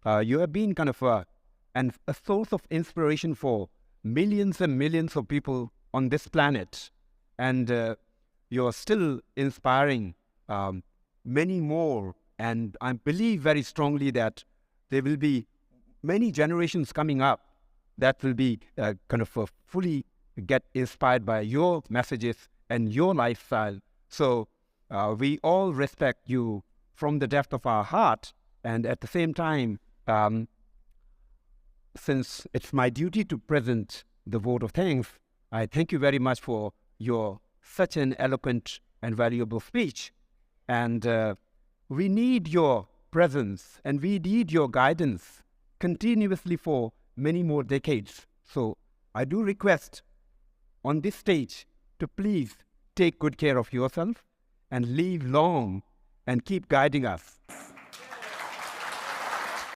You have been kind of a source of inspiration for millions and millions of people on this planet. And you're still inspiring many more. And I believe very strongly that there will be many generations coming up that will be fully get inspired by your messages and your lifestyle. So we all respect you from the depth of our heart. And at the same time, since it's my duty to present the vote of thanks, I thank you very much for your such an eloquent and valuable speech. And we need your presence and we need your guidance continuously for many more decades. So I do request on this stage to please take good care of yourself and live long and keep guiding us.